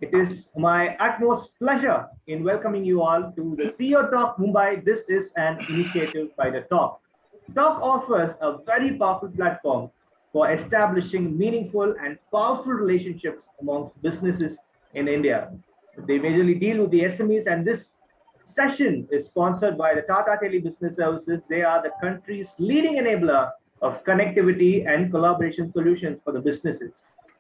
It is my utmost pleasure in welcoming you all to the CEOtalk Mumbai. This is an initiative by the Talk. Talk offers a very powerful platform for establishing meaningful and powerful relationships amongst businesses in India. They majorly deal with the SMEs, and this session is sponsored by the Tata Business Services. They are the country's leading enabler of connectivity and collaboration solutions for the businesses.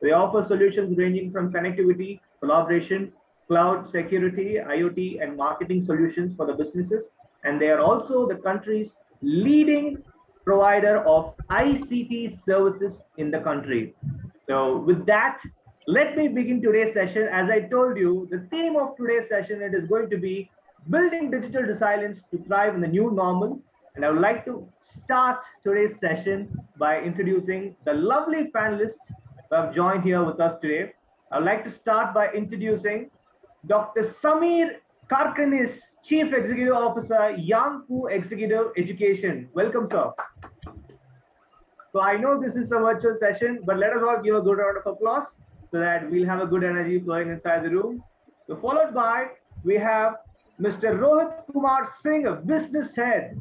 They offer solutions ranging from connectivity, collaboration, cloud security, IoT, and marketing solutions for the businesses. And they are also the country's leading provider of ICT services in the country. So with that, let me begin today's session. As I told you, the theme of today's session, it is going to be building digital resilience to thrive in the new normal. And I would like to start today's session by introducing the lovely panelists who have joined here with us today. I'd like to start by introducing Dr. Samir, Chief Executive Officer, Yangpoo Executive Education. Welcome, sir. So I know this is a virtual session, but let us all give a good round of applause so that we'll have a good energy flowing inside the room. So followed by, we have Mr. Rohit Kumar Singh, Business Head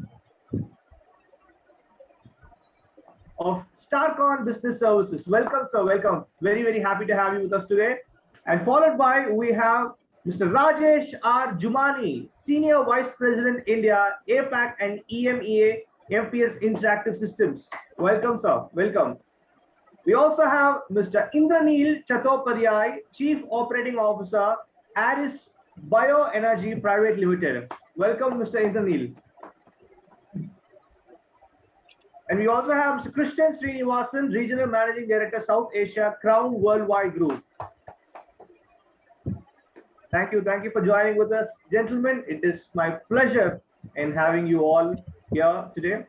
of StraCon Business Services. Welcome, sir. Welcome. Very, very happy to have you with us today. And followed by, we have Mr. Rajesh R. Jumani, Senior Vice President, India, APAC and EMEA, MPS Interactive Systems. Welcome, sir. Welcome. We also have Mr. Indraneel Chattopadhyay, Chief Operating Officer, Aris Bioenergy Private Limited. Welcome, Mr. Indraneel. And we also have Mr. Krishnan Srinivas, Regional Managing Director, South Asia, Crown Worldwide Group. Thank you for joining with us, gentlemen. It is my pleasure in having you all here today.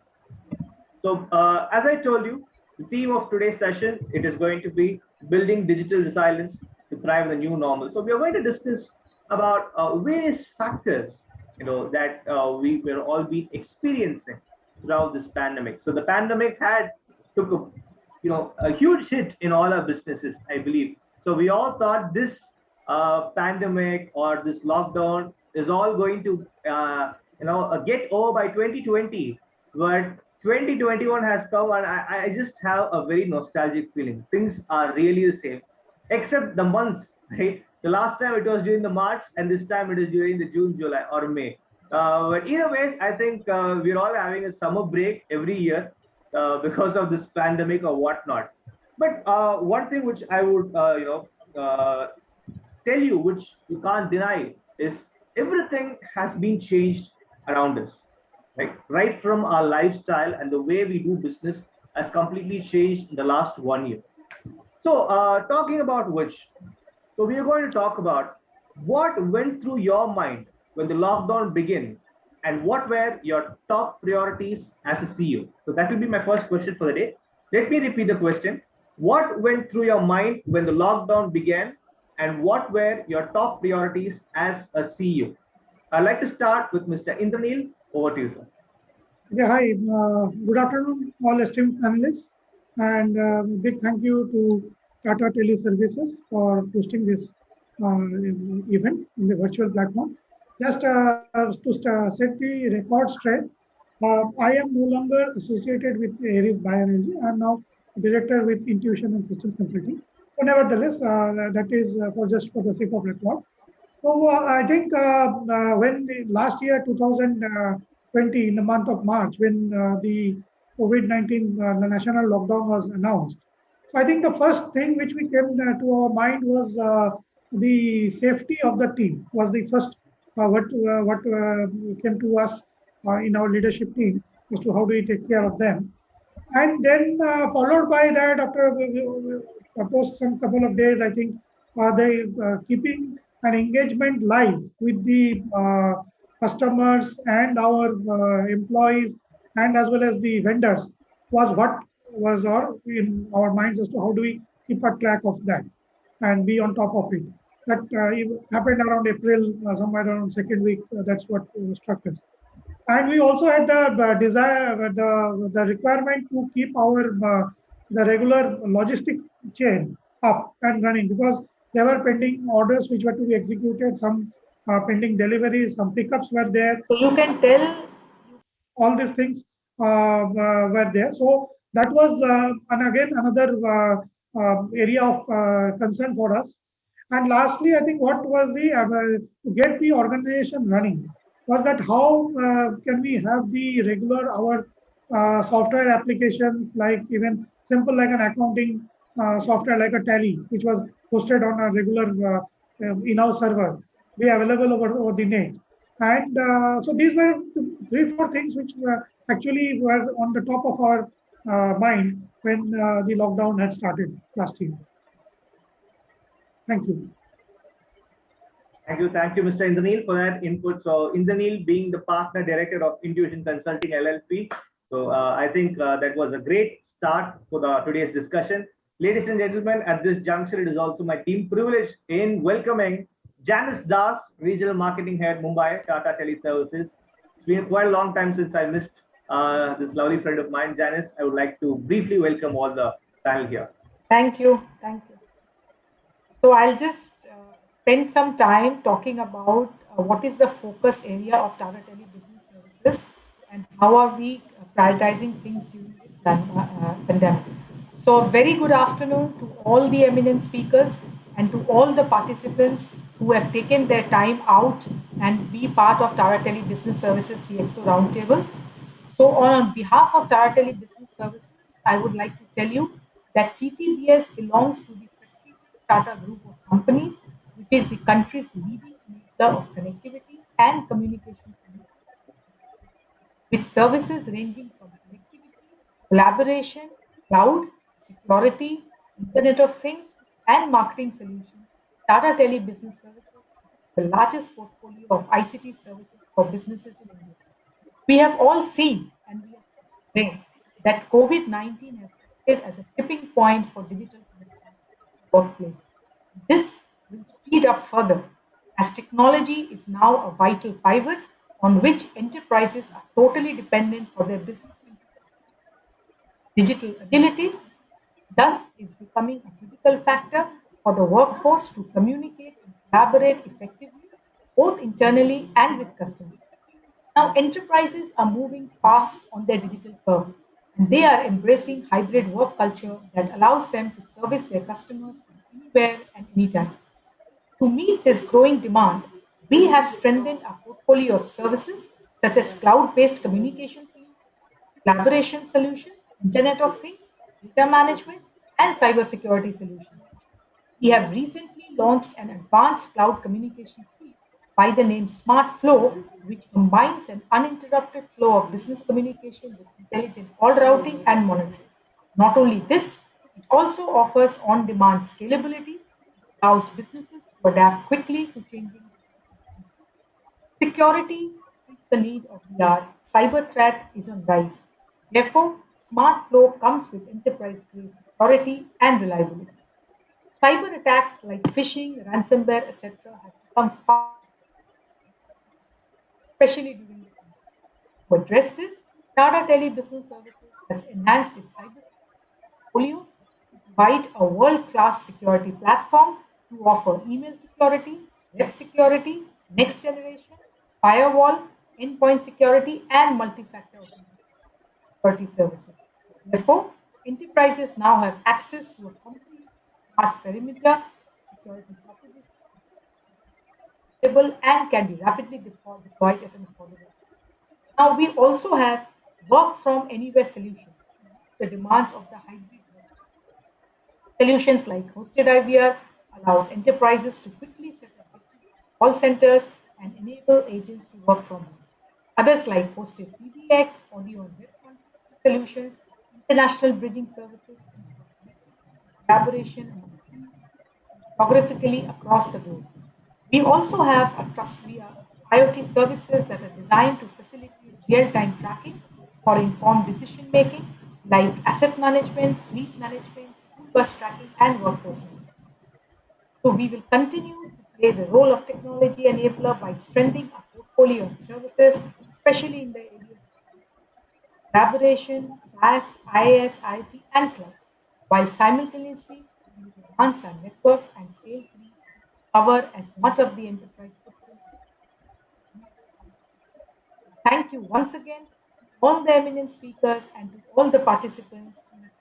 So, as I told you, the theme of today's session, it is going to be building digital resilience to thrive in the new normal. So, we are going to discuss about various factors, that we will all be experiencing throughout this pandemic. So the pandemic took a huge hit in all our businesses, I believe. So we all thought this pandemic or this lockdown is all going to get over by 2020, but 2021 has come, and I just have a very nostalgic feeling. Things are really the same, except the months, right? The last time it was during the March, and this time it is during the June, July, or May. But either way, I think we're all having a summer break every year because of this pandemic or whatnot. But one thing which I would tell you, which you can't deny, is everything has been changed around us. Right from our lifestyle and the way we do business has completely changed in the last 1 year. So talking about which, so we are going to talk about what went through your mind when the lockdown began, and what were your top priorities as a CEO? So that will be my first question for the day. Let me repeat the question. What went through your mind when the lockdown began, and what were your top priorities as a CEO? I'd like to start with Mr. Indraneel. Over to you, sir. Yeah, hi. Good afternoon, all esteemed panelists, and big thank you to Tata Teleservices for hosting this event in the virtual platform. Just to set the record straight, I am no longer associated with Aris Bioenergy. I am now director with Intuition and Systems Consulting. But nevertheless, that is for the sake of record. So I think when the last year, 2020, in the month of March, when the COVID-19 the national lockdown was announced, so I think the first thing which we came to our mind was the safety of the team was the first what came to us in our leadership team as to how do we take care of them. And then followed by that, after some couple of days, I think they keeping an engagement live with the customers and our employees and as well as the vendors was what was in our minds as to how do we keep a track of that and be on top of it. That it happened around April, somewhere around second week. That's what struck us. And we also had the desire, the requirement to keep our the regular logistics chain up and running because there were pending orders which were to be executed, some pending deliveries, some pickups were there. So you can tell All these things were there. So that was, and again, another area of concern for us. And lastly, I think what was the to get the organization running was that how can we have the regular our software applications like even simple like an accounting software like a Tally, which was hosted on a regular in-house server, be available over the net. And so these were three, four things which actually were on the top of our mind when the lockdown had started last year. Thank you. Thank you, Mr. Indraneel, for that input. So, Indraneel being the partner director of Intuition Consulting LLP. So, I think that was a great start for today's discussion. Ladies and gentlemen, at this juncture, it is also my team privilege in welcoming Janis Das, Regional Marketing Head, Mumbai, Tata Teleservices. It's been quite a long time since I missed this lovely friend of mine, Janis. I would like to briefly welcome all the panel here. Thank you. Thank you. So I'll just spend some time talking about what is the focus area of Tata Tele Business Services and how are we prioritizing things during this pandemic. So a very good afternoon to all the eminent speakers and to all the participants who have taken their time out and be part of Tata Tele Business Services CXO Roundtable. So on behalf of Tata Tele Business Services, I would like to tell you that TTBS belongs to the prestigious Tata Group of companies, which is the country's leading enabler of connectivity and communication with services ranging from connectivity, collaboration, cloud, security, Internet of Things, and marketing solutions. Tata Tele Business Services, the largest portfolio of ICT services for businesses in India. We have all seen and we have explained that COVID-19 has acted as a tipping point for digital workplace. This will speed up further as technology is now a vital pivot on which enterprises are totally dependent for their business. Digital agility thus is becoming a critical factor for the workforce to communicate and collaborate effectively both internally and with customers. Now, enterprises are moving fast on their digital curve and they are embracing hybrid work culture that allows them to service their customers anywhere and anytime. To meet this growing demand, we have strengthened our portfolio of services such as cloud-based communication solutions, collaboration solutions, Internet of Things, data management, and cybersecurity solutions. We have recently launched an advanced cloud communication suite by the name Smart Flow, which combines an uninterrupted flow of business communication with intelligent call routing and monitoring. Not only this, it also offers on-demand scalability, allows businesses to adapt quickly to changing. Security is the need of the hour. Cyber threat is on rise. Therefore, Smart Flow comes with enterprise-grade security and reliability. Cyber attacks like phishing, ransomware, etc., have become far, especially during the pandemic. To address this, Tata Tele Business Services has enhanced its cyber portfolio to provide a world-class security platform to offer email security, web security, next generation, firewall, endpoint security, and multi-factor security services. Therefore, enterprises now have access to a complete smart perimeter security proposition and can be rapidly deployed at an affordable cost. Now, we also have work from anywhere solutions, the demands of the hybrid work. Solutions like hosted IVR allows enterprises to quickly set up call centers and enable agents to work from home. Others like hosted PBX, audio and web conferencing solutions, international bridging services, collaboration geographically across the globe. We also have a trust via IoT services that are designed to facilitate real-time tracking, for informed decision making like asset management, fleet management, school bus tracking, and workforce management. So we will continue to play the role of technology enabler by strengthening our portfolio of services, especially in the areas of collaboration, SaaS, IaaS, IoT, and cloud, while simultaneously we will enhance our network and sales reach to cover as much of the enterprise footprint. Thank you once again to all the eminent speakers and to all the participants who are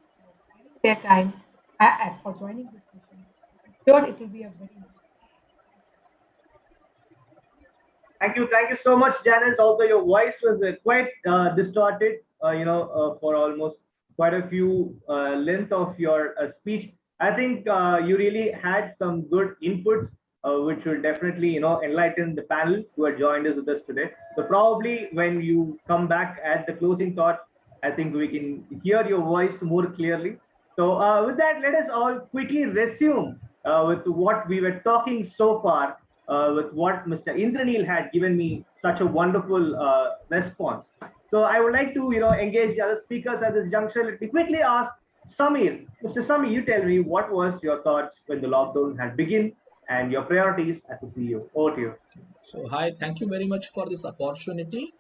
sparing their time for joining this session. I'm sure it will be a very Thank you so much, Janice. Although your voice was quite distorted, for almost quite a few length of your speech. I think you really had some good inputs, which will definitely, enlighten the panel who have joined us with us today. So probably when you come back at the closing thoughts, I think we can hear your voice more clearly. So with that, let us all quickly resume with what we were talking so far, with what Mr. Indraneel had given me such a wonderful response. So I would like to, engage the other speakers at this juncture. Let me quickly ask Samir. Mr. Samir, you tell me what was your thoughts when the lockdown had begun and your priorities as a CEO. Over to you. So, hi, thank you very much for this opportunity.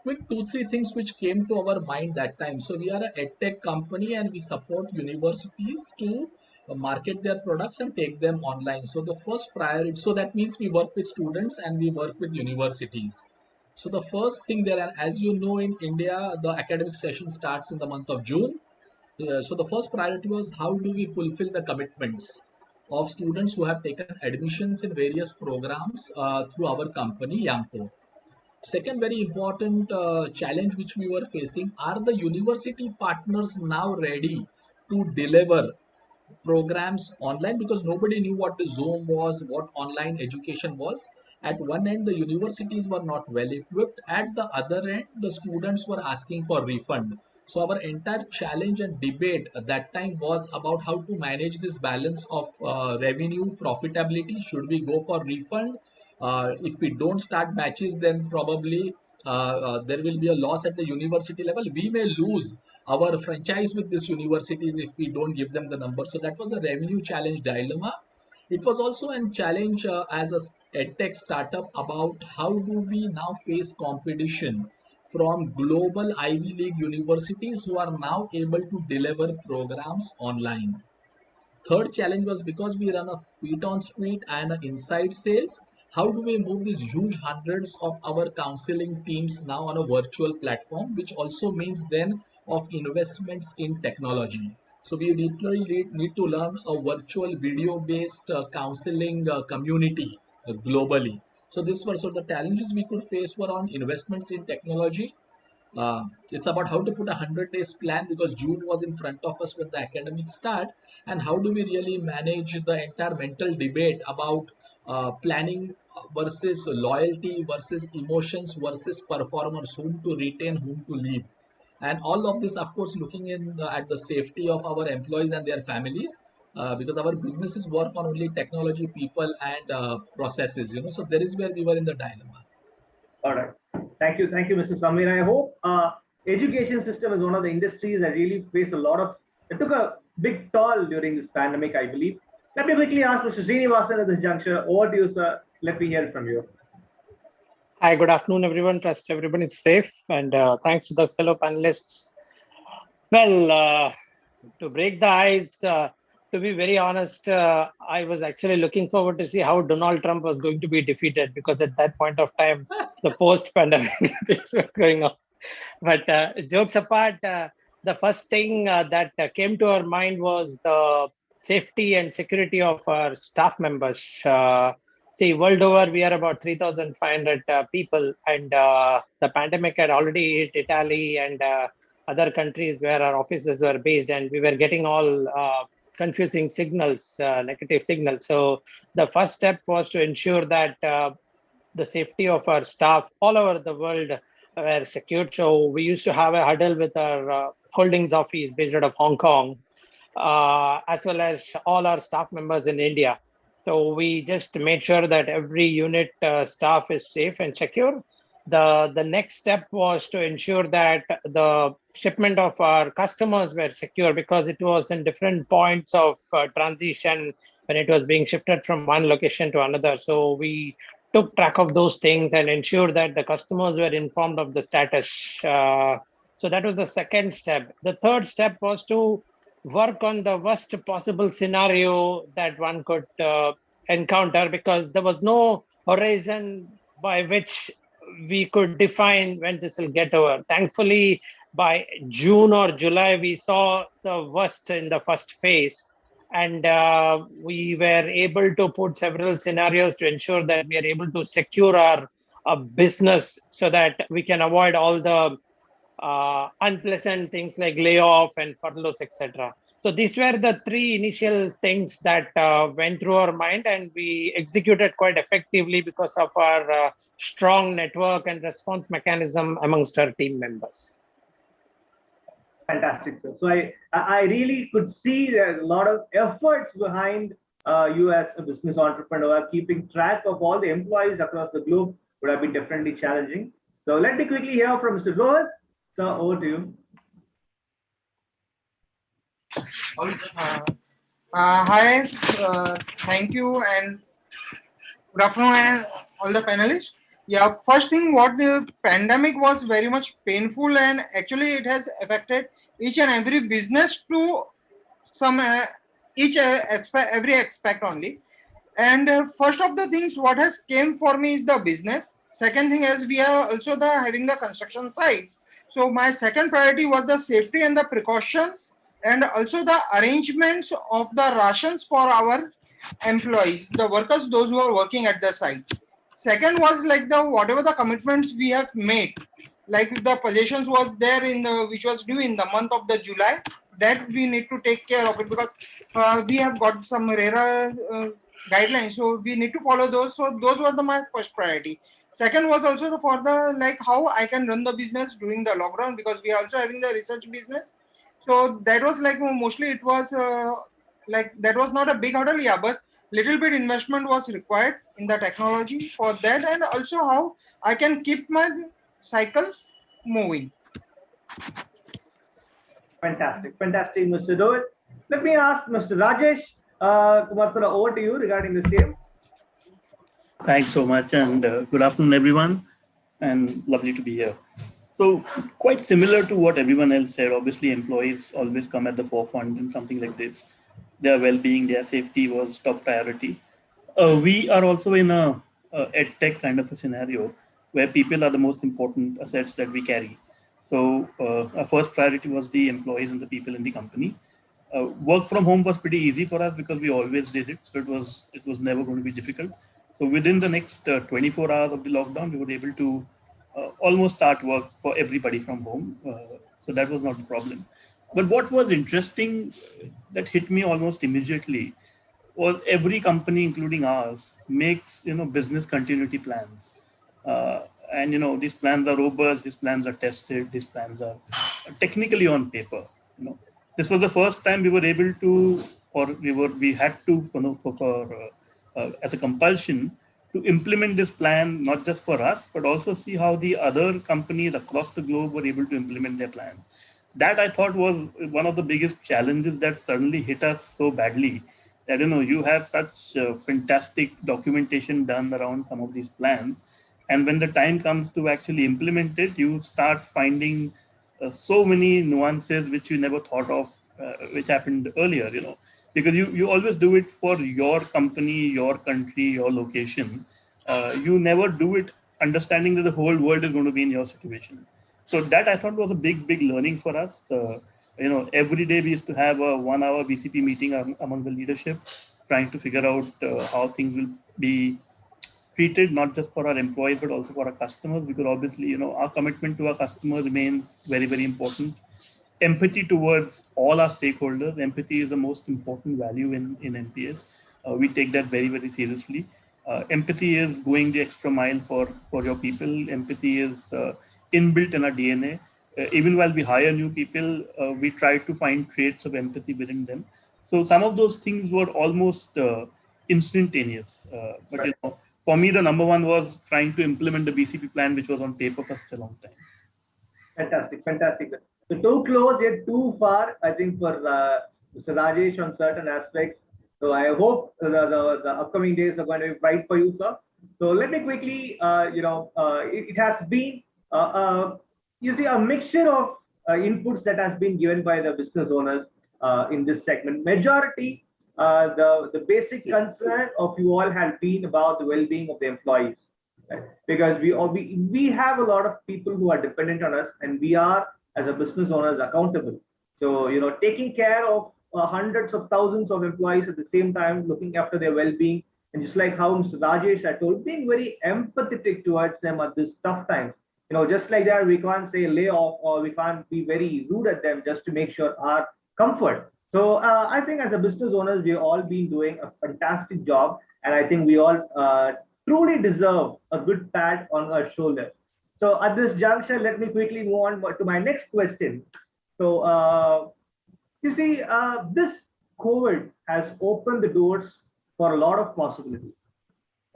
Quick two, three things which came to our mind that time. So, we are a edtech company and we support universities to market their products and take them online. So, the first priority, so that means we work with students and we work with universities. So, the first thing there, and as you know, in India, the academic session starts in the month of June. So the first priority was how do we fulfill the commitments of students who have taken admissions in various programs through our company Yangpoo. Second very important challenge which we were facing, are the university partners now ready to deliver programs online, because nobody knew what the Zoom was, what online education was. At one end, the universities were not well equipped. At the other end, the students were asking for refund. So our entire challenge and debate at that time was about how to manage this balance of revenue, profitability. Should we go for refund? If we don't start batches, then probably there will be a loss at the university level. We may lose our franchise with these universities if we don't give them the number. So that was a revenue challenge dilemma. It was also a challenge as a edtech startup about how do we now face competition from global Ivy League universities who are now able to deliver programs online. Third challenge was, because we run a feet on street and inside sales, how do we move these huge hundreds of our counseling teams now on a virtual platform, which also means then of investments in technology. So we literally need to learn a virtual video based counseling community globally. So this were so the challenges we could face were on investments in technology. It's about how to put a 100 days plan, because June was in front of us when the academic start, and how do we really manage the entire mental debate about planning versus loyalty versus emotions versus performance, whom to retain, whom to leave, and all of this, of course, looking in at the safety of our employees and their families, because our businesses work on only technology, people, and processes. So there is where we were in the dilemma. All right. Thank you, Mr. Samir. I hope education system is one of the industries that really face a lot of. It took a big toll during this pandemic, I believe. Let me quickly ask Mr. Srinivas at this juncture. Over to you, sir. Let me hear it from you. Hi, good afternoon, everyone. Trust everyone is safe, and thanks to the fellow panelists. Well, to break the ice, to be very honest, I was actually looking forward to see how Donald Trump was going to be defeated, because at that point of time, the post-pandemic things were going on. But jokes apart, the first thing that came to our mind was the safety and security of our staff members. See, world over, we are about 3,500 people, and the pandemic had already hit Italy and other countries where our offices were based, and we were getting all confusing signals, negative signals. So the first step was to ensure that the safety of our staff all over the world were secured. So we used to have a huddle with our holdings office based out of Hong Kong, as well as all our staff members in India. So we just made sure that every unit staff is safe and secure. the next step was to ensure that the shipment of our customers were secure, because it was in different points of transition when it was being shifted from one location to another. So we took track of those things and ensured that the customers were informed of the status. So that was the second step. The third step was to work on the worst possible scenario that one could encounter, because there was no horizon by which we could define when this will get over. Thankfully, by June or July, we saw the worst in the first phase. And we were able to put several scenarios to ensure that we are able to secure our business so that we can avoid all the unpleasant things like layoff and furloughs, etc. So these were the three initial things that went through our mind, and we executed quite effectively because of our strong network and response mechanism amongst our team members. Fantastic, sir. So I really could see there's a lot of efforts behind you as a business entrepreneur. Keeping track of all the employees across the globe would have been definitely challenging. So let me quickly hear from Mr. Rohit. Sir, over to you. Hi, thank you, and good afternoon, all the panelists. Yeah, first thing, what the pandemic was very much painful, and actually it has affected each and every business to some every aspect only. And first of the things what has came for me is the business. Second thing is we are also having the construction sites. So my second priority was the safety and the precautions, and also the arrangements of the rations for our employees, the workers, those who are working at the site. Second was like the whatever the commitments we have made, like the possessions was there in the which was due in the month of the July, that we need to take care of it, because we have got some RERA guidelines, so we need to follow those. So those were my first priority. Second was also for the like how I can run the business during the lockdown, because we are also having the research business. So that was like mostly it was like that was not a big hurdle, yeah, but little bit investment was required in the technology for that, and also how I can keep my cycles moving. Fantastic, fantastic, Mr. Rohit. Let me ask Mr. Rajesh. Kumar, over to you regarding the same. Thanks so much, and good afternoon, everyone, and lovely to be here. So, quite similar to what everyone else said, obviously employees always come at the forefront in something like this. Their well-being, their safety was top priority. We are also in a EdTech kind of a scenario where people are the most important assets that we carry. So our first priority was the employees and the people in the company. Work from home was pretty easy for us because we always did it. So it was never going to be difficult. So within the next 24 hours of the lockdown, we were able to almost start work for everybody from home. So that was not a problem. But what was interesting that hit me almost immediately was every company, including ours, makes business continuity plans. And these plans are robust, these plans are tested, these plans are technically on paper. This was the first time we were able to, or we had to, as a compulsion, to implement this plan, not just for us, but also see how the other companies across the globe were able to implement their plans. That I thought was one of the biggest challenges that suddenly hit us so badly. That you have such fantastic documentation done around some of these plans, and when the time comes to actually implement it, you start finding so many nuances which you never thought of, which happened earlier. Because you always do it for your company, your country, your location. You never do it understanding that the whole world is going to be in your situation. So that I thought was a big learning for us. Every day we used to have a 1 hour BCP meeting among the leadership, trying to figure out how things will be treated, not just for our employees, but also for our customers, because obviously, our commitment to our customers remains very important. Empathy towards all our stakeholders. Empathy is the most important value in NPS. We take that very seriously. Empathy is going the extra mile for your people. Empathy is inbuilt in our DNA. Even while we hire new people, we try to find traits of empathy within them. So some of those things were almost instantaneous. But for me, the number one was trying to implement the BCP plan, which was on paper for such a long time. Fantastic, fantastic. So too close yet too far, I think, for Mr. Rajesh on certain aspects. So I hope the upcoming days are going to be bright for you, sir. So let me quickly, it has been, you see, a mixture of inputs that has been given by the business owners in this segment. Majority, the basic concern of you all has been about the well-being of the employees. Right? Because we have a lot of people who are dependent on us, and we are, as a business owners, accountable. So taking care of hundreds of thousands of employees at the same time, looking after their well-being, and just like how Mr. Rajesh had told, being very empathetic towards them at this tough time. Just like that, we can't say lay off, or we can't be very rude at them just to make sure our comfort. So I think as a business owners, we've all been doing a fantastic job, and I think we all truly deserve a good pat on our shoulder. So at this juncture, let me quickly move on to my next question. So you see, this COVID has opened the doors for a lot of possibilities,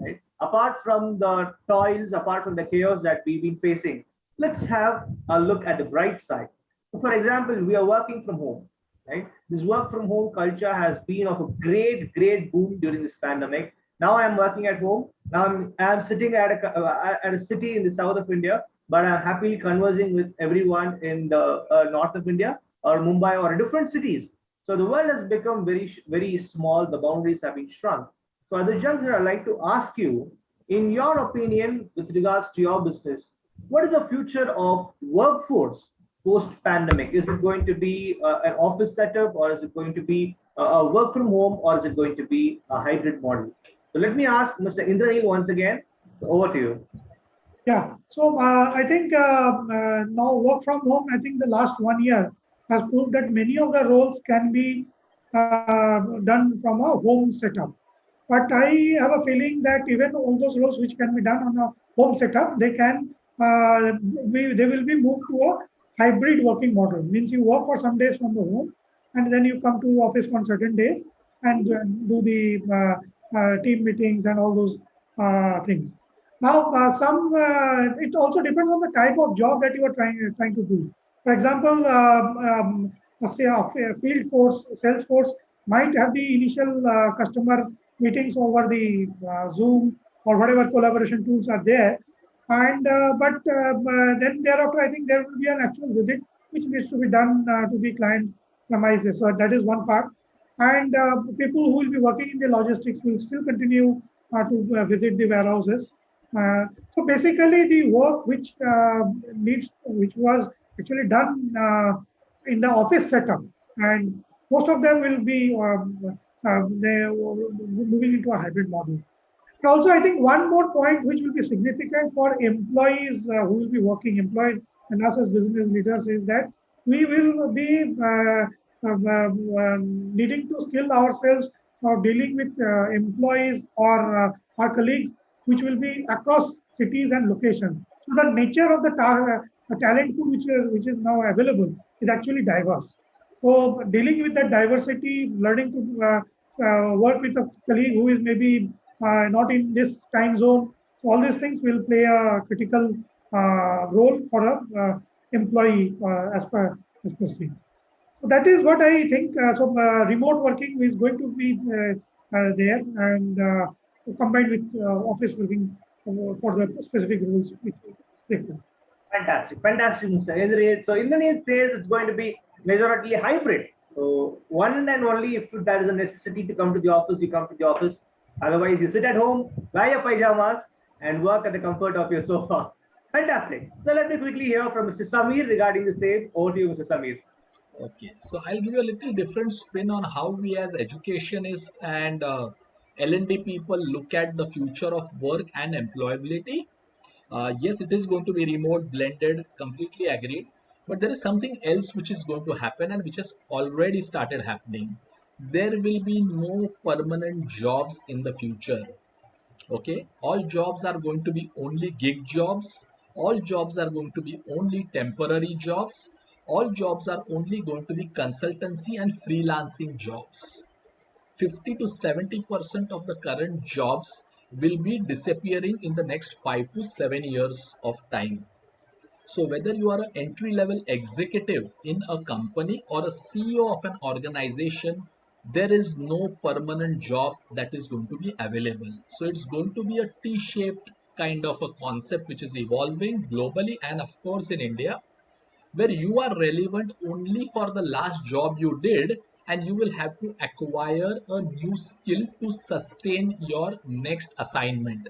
right? Apart from the toils, apart from the chaos that we've been facing, let's have a look at the bright side. So for example, we are working from home, right? This work from home culture has been of a great boom during this pandemic. Now I'm working at home. Now I'm sitting at a city in the south of India, but I'm happily conversing with everyone in the north of India or Mumbai or different cities. So the world has become very small. The boundaries have been shrunk. So at the juncture, I'd like to ask you, in your opinion, with regards to your business, what is the future of workforce post-pandemic? Is it going to be an office setup, or is it going to be a work from home, or is it going to be a hybrid model? So let me ask Mr. Indraneel once again. Over to you. Yeah. So I think now work from home, I think the last 1 year has proved that many of the roles can be done from a home setup. But I have a feeling that even all those roles which can be done on a home setup, they will be moved to a hybrid working model. Means you work for some days from the home, and then you come to office on certain days and do the team meetings and all those things. Now, it also depends on the type of job that you are trying to do. For example, say a field force, sales force might have the initial customer meetings over the Zoom or whatever collaboration tools are there, and but then thereafter, I think there will be an actual visit which needs to be done to the client premises. So that is one part. And people who will be working in the logistics will still continue to visit the warehouses. So basically, the work which was actually done in the office setup, and most of them will be moving into a hybrid model. And also, I think one more point which will be significant for employees who will be working, employees and us as business leaders, is that we will be needing to skill ourselves for dealing with employees or our colleagues, which will be across cities and locations. So the nature of the talent pool which is now available is actually diverse. So dealing with that diversity, learning to work with a colleague who is maybe not in this time zone, so all these things will play a critical role for a employee as per se. So that is what I think. Remote working is going to be there, and combined with office working for the specific rules. Fantastic, Mr. Indraneel. So Indraneel says it's going to be majority hybrid. So one and only if there is a necessity to come to the office, you come to the office. Otherwise, you sit at home, wear your pajamas, and work at the comfort of your sofa. Fantastic. So let me quickly hear from Mr. Samir regarding the same. Over to you, Mr. Samir. Okay, so I'll give you a little different spin on how we as educationists and L&D people look at the future of work and employability. Yes, it is going to be remote, blended, completely agreed. But there is something else which is going to happen and which has already started happening. There will be no permanent jobs in the future. Okay, all jobs are going to be only gig jobs. All jobs are going to be only temporary jobs. All jobs are only going to be consultancy and freelancing jobs. 50 to 70% of the current jobs will be disappearing in the next 5 to 7 years of time. So whether you are an entry level executive in a company or a CEO of an organization, there is no permanent job that is going to be available. So it's going to be a T-shaped kind of a concept which is evolving globally and of course in India, where you are relevant only for the last job you did, and you will have to acquire a new skill to sustain your next assignment.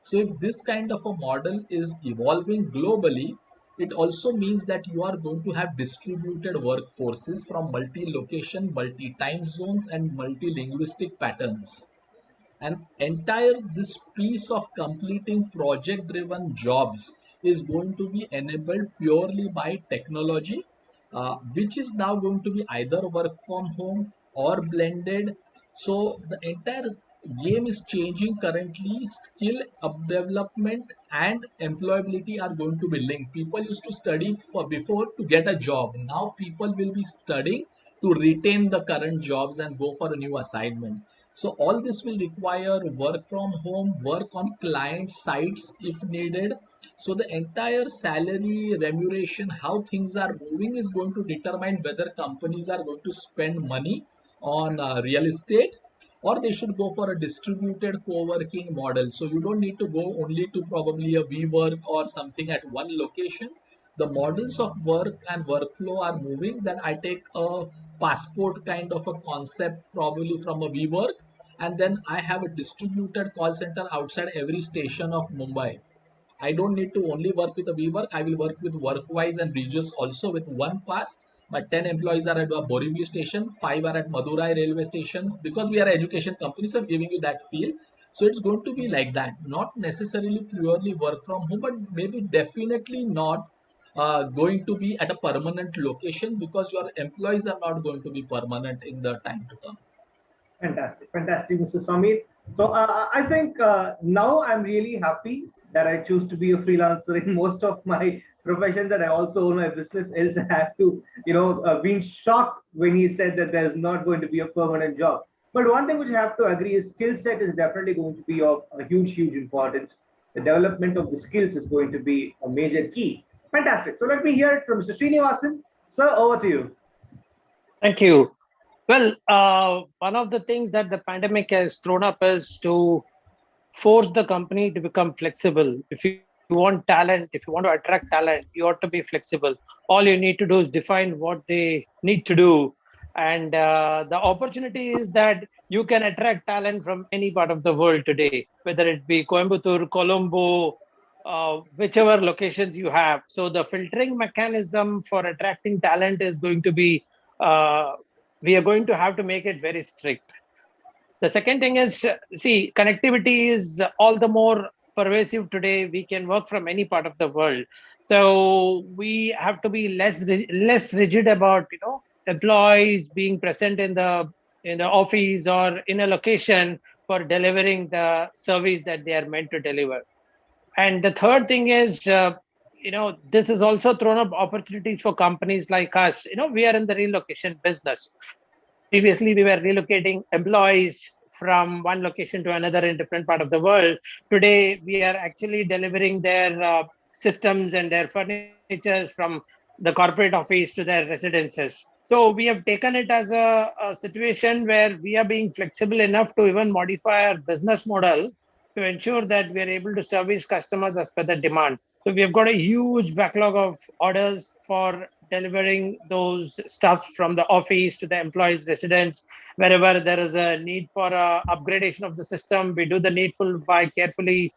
So if this kind of a model is evolving globally, it also means that you are going to have distributed workforces from multi-location, multi-time zones and multi-linguistic patterns. And entire this piece of completing project driven jobs is going to be enabled purely by technology, which is now going to be either work from home or blended. So the entire game is changing currently. Skill up development and employability are going to be linked. People used to study for before to get a job. Now people will be studying to retain the current jobs and go for a new assignment. So all this will require work from home, work on client sites if needed. So the entire salary, remuneration, how things are moving is going to determine whether companies are going to spend money on real estate, or they should go for a distributed co-working model. So you don't need to go only to probably a WeWork or something at one location. The models of work and workflow are moving. Then I take a passport kind of a concept probably from a WeWork, and then I have a distributed call center outside every station of Mumbai. I don't need to only work with a WeWork. I will work with Workwise and Regis also with one pass. My 10 employees are at a Borivali station, 5 are at Madurai railway station, because we are an education company, so giving you that feel. So it's going to be like that, not necessarily purely work from home, but maybe definitely not going to be at a permanent location, because your employees are not going to be permanent in the time to come. Fantastic, fantastic, Mr. Samir. So I think now I'm really happy that I choose to be a freelancer in most of my professions, that I also own my business. Else I have to, been shocked when he said that there's not going to be a permanent job. But one thing which I have to agree is skill set is definitely going to be of a huge, huge importance. The development of the skills is going to be a major key. Fantastic. So let me hear it from Mr. Srinivasan. Sir, over to you. Thank you. Well, one of the things that the pandemic has thrown up is to force the company to become flexible. If you want talent, if you want to attract talent, you ought to be flexible. All you need to do is define what they need to do. And the opportunity is that you can attract talent from any part of the world today, whether it be Coimbatore, Colombo, whichever locations you have. So the filtering mechanism for attracting talent is going to be, we are going to have to make it very strict. The second thing is, see, connectivity is all the more pervasive today. We can work from any part of the world. So we have to be less rigid about, employees being present in the office or in a location for delivering the service that they are meant to deliver. And the third thing is, this has also thrown up opportunities for companies like us. We are in the relocation business. Previously, we were relocating employees from one location to another in different part of the world. Today, we are actually delivering their systems and their furnitures from the corporate office to their residences. So we have taken it as a situation where we are being flexible enough to even modify our business model to ensure that we are able to service customers as per the demand. So we have got a huge backlog of orders for delivering those stuff from the office to the employees' residence. Wherever there is a need for upgradation of the system, we do the needful by carefully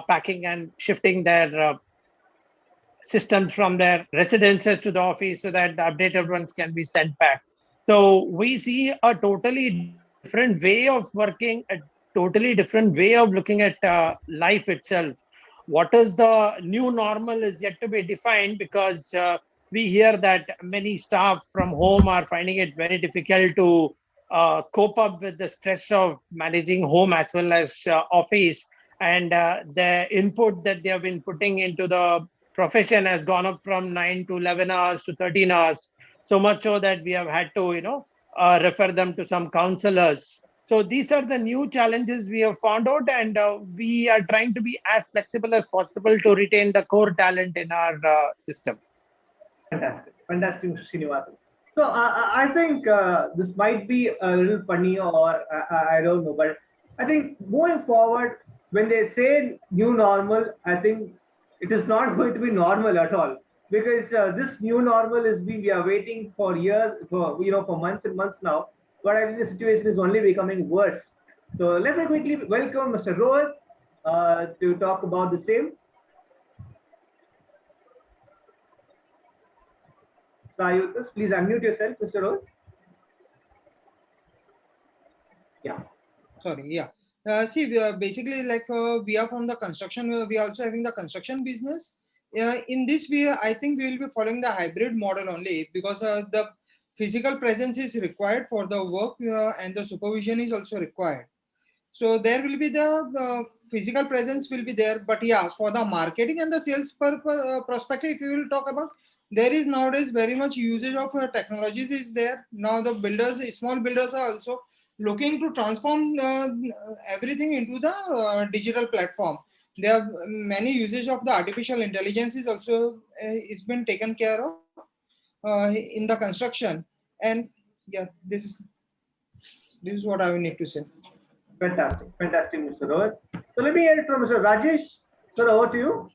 packing and shifting their systems from their residences to the office so that the updated ones can be sent back. So we see a totally different way of working, a totally different way of looking at life itself. What is the new normal is yet to be defined, because we hear that many staff from home are finding it very difficult to cope up with the stress of managing home as well as office. And the input that they have been putting into the profession has gone up from 9 to 11 hours to 13 hours. So much so that we have had to, refer them to some counselors. So these are the new challenges we have found out, and we are trying to be as flexible as possible to retain the core talent in our system. Fantastic, fantastic, Mr. Srinivas. So I think this might be a little funny, or I don't know, but I think going forward, when they say new normal, I think it is not going to be normal at all, because this new normal is we are waiting for years, for months and months now. But I think the situation is only becoming worse. So let me quickly welcome Mr. Rohit to talk about the same. Sayutas, please unmute yourself, Mr. Rohit. Yeah. Sorry, yeah. See, we are basically like we are from the construction. We are also having the construction business. In this, I think we will be following the hybrid model only, because the physical presence is required for the work, and the supervision is also required. So there will be the physical presence will be there, but yeah, for the marketing and the sales perspective, if you will talk about, there is nowadays very much usage of technologies is there. Now the builders, small builders are also looking to transform everything into the digital platform. There are many usage of the artificial intelligence is also it's been taken care of in the construction, and yeah, this is what I will need to say. Fantastic, fantastic, Mr. Rohit. So let me hear it from Mr. Rajesh. Sir, over to you.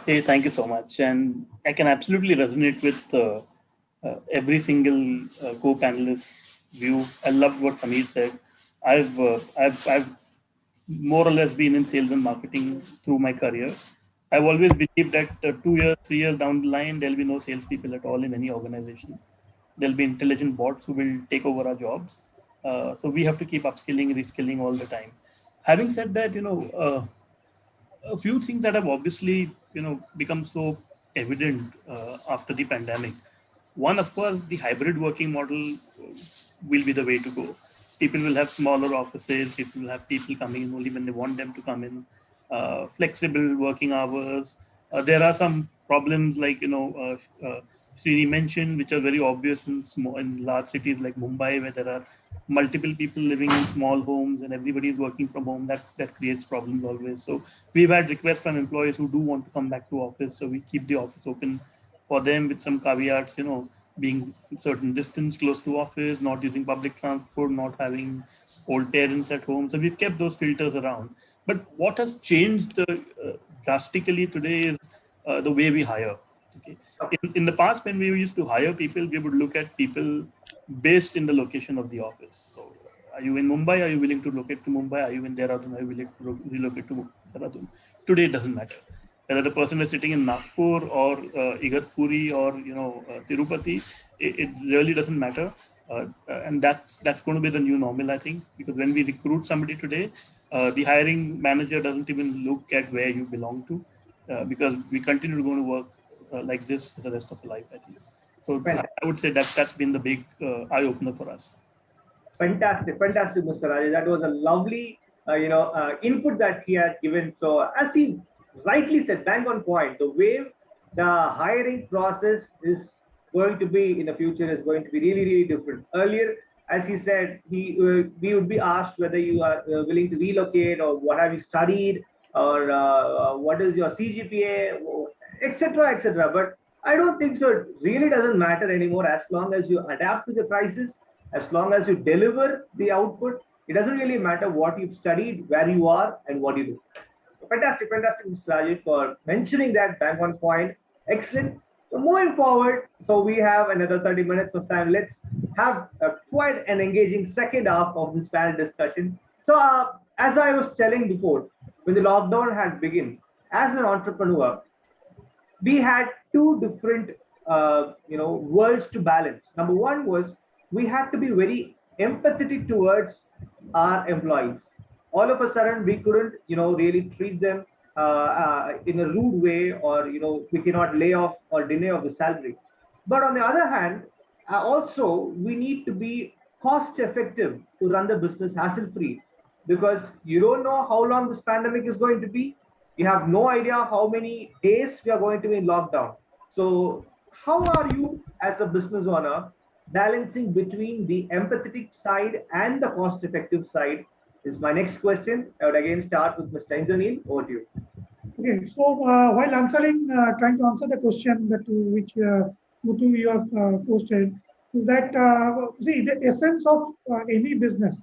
Hey, thank you so much. And I can absolutely resonate with every single co-panelist's view. I loved what Samir said. I've more or less been in sales and marketing through my career. I've always believed that 2 years, 3 years down the line, there'll be no salespeople at all in any organization. There'll be intelligent bots who will take over our jobs. So we have to keep upskilling, reskilling all the time. Having said that, a few things that have obviously, become so evident after the pandemic. One, of course, the hybrid working model will be the way to go. People will have smaller offices. People will have people coming in only when they want them to come in. Flexible working hours. There are some problems like, Srini mentioned, which are very obvious in large cities like Mumbai, where there are multiple people living in small homes and everybody is working from home. That creates problems always. So we've had requests from employees who do want to come back to office. So we keep the office open for them with some caveats, being certain distance close to office, not using public transport, not having old parents at home. So we've kept those filters around. But what has changed drastically today is the way we hire. Okay. In the past, when we used to hire people, we would look at people based in the location of the office. So, are you in Mumbai? Are you willing to relocate to Mumbai? Are you in Dehradun? Are you willing to relocate to Dehradun? Today, it doesn't matter whether the person is sitting in Nagpur or Igatpuri or Tirupati. It really doesn't matter, and that's going to be the new normal, I think, because when we recruit somebody today, the hiring manager doesn't even look at where you belong to, because we continue to go to work like this for the rest of our life, I think. So I would say that's been the big eye opener for us. Fantastic, fantastic, Mr. Rajesh. That was a lovely, input that he had given. So as he rightly said, bang on point. The way the hiring process is going to be in the future is going to be really, really different. Earlier, as he said, we would be asked whether you are willing to relocate, or what have you studied, or what is your CGPA, etc., etc. But I don't think so. It really doesn't matter anymore, as long as you adapt to the crisis, as long as you deliver the output. It doesn't really matter what you've studied, where you are, and what you do. So fantastic, fantastic, Mr. Rajesh, for mentioning that bang on point. Excellent. So moving forward, so we have another 30 minutes of time. Let's have quite an engaging second half of this panel discussion. So as I was telling before, when the lockdown had begun, as an entrepreneur, we had two different worlds to balance. Number one was we had to be very empathetic towards our employees. All of a sudden we couldn't really treat them in a rude way, or we cannot lay off or deny of the salary. But on the other hand, also we need to be cost effective to run the business hassle free, because you don't know how long this pandemic is going to be. You have no idea how many days we are going to be in lockdown. So how are you as a business owner balancing between the empathetic side and the cost effective side is my next question. I would again start with Mr. Indraneel. Over to you. Okay, so while answering, trying to answer the question that which Muthu you have posted, is that see the essence of any business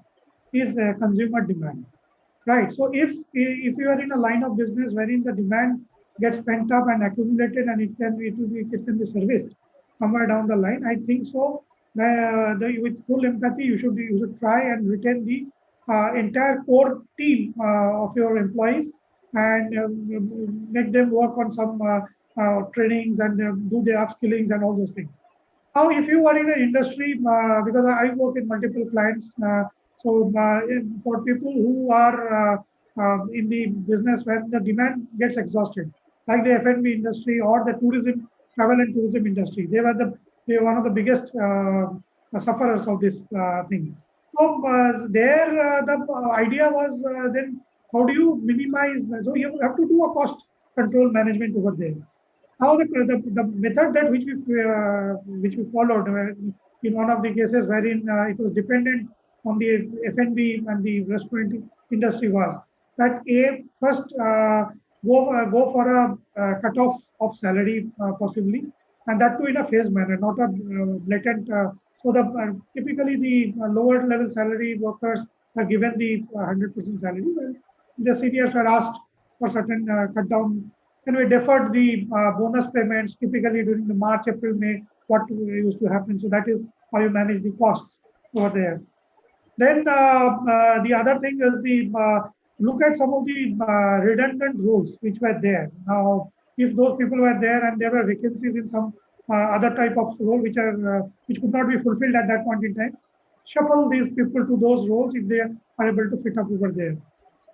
is consumer demand, right? So if you are in a line of business wherein the demand gets pent up and accumulated and it can be serviced somewhere down the line, I think so. With full empathy, you should try and retain the entire core team of your employees and make them work on some trainings and do their upskillings and all those things. Now, if you are in an industry, because I work in multiple clients, so for people who are in the business where the demand gets exhausted, like the F&B industry or the travel and tourism industry, they were one of the biggest sufferers of this thing. So there, the idea was then how do you minimize? So you have to do a cost control management over there. Now the method that which we followed in one of the cases wherein it was dependent on the F&B and the restaurant industry was that first go for a cutoff of salary possibly, and that too in a phased manner, not a blatant. So typically the lower level salary workers are given the 100% salary, while the seniors are asked for certain cut down. And we deferred the bonus payments typically during the March, April, May, what used to happen. So that is how you manage the costs over there. Then the other thing is look at some of the redundant roles which were there. Now, if those people were there and there were vacancies in some other type of role which could not be fulfilled at that point in time, shuffle these people to those roles if they are able to fit up over there.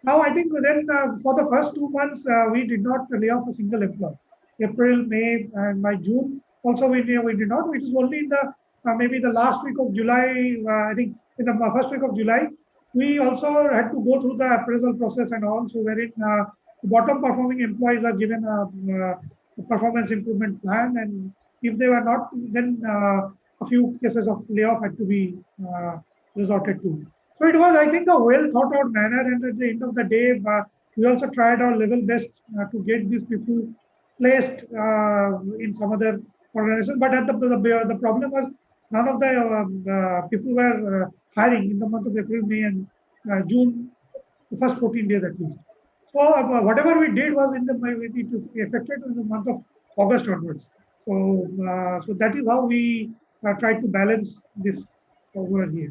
Now, I think then for the first 2 months, we did not lay off a single employee. April, May, and by June, also we did not. It was only in the maybe the last week of July, I think in the first week of July, we also had to go through the appraisal process and all. So wherein bottom performing employees are given a performance improvement plan, and if they were not, then a few cases of layoff had to be resorted to. So it was, I think, a well thought out manner, and at the end of the day, we also tried our level best to get these people placed in some other organization. But the problem was none of the people were hiring in the month of April, May, and June, the first 14 days at least. So whatever we did was affected in the month of August onwards. So so that is how we tried to balance this over here.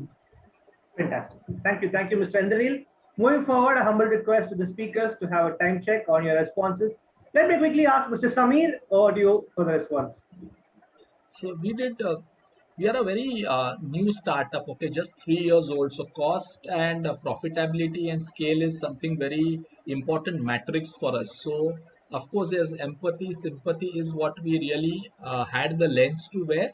Fantastic. Thank you, Mr. Indraneel. Moving forward, a humble request to the speakers to have a time check on your responses. Let me quickly ask Mr. Samir or do you for the response. So we are a very new startup, okay, just 3 years old. So cost and profitability and scale is something very important metrics for us. So of course, there's empathy, sympathy is what we really had the lens to wear.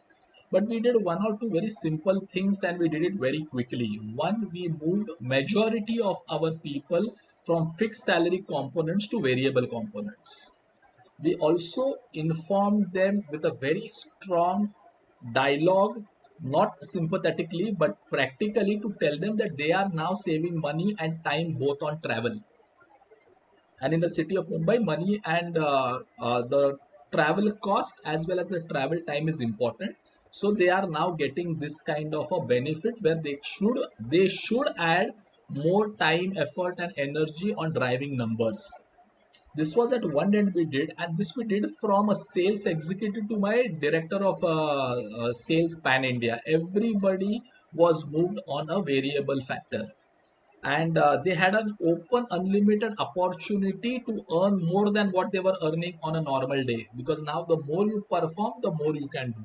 But we did one or two very simple things and we did it very quickly. One, we moved majority of our people from fixed salary components to variable components. We also informed them with a very strong dialogue, not sympathetically, but practically to tell them that they are now saving money and time both on travel. And in the city of Mumbai, money and the travel cost as well as the travel time is important. So they are now getting this kind of a benefit where they should add more time, effort, and energy on driving numbers. This was at one end we did, and this we did from a sales executive to my director of sales pan India. Everybody was moved on a variable factor, and they had an open, unlimited opportunity to earn more than what they were earning on a normal day. Because now the more you perform, the more you can do.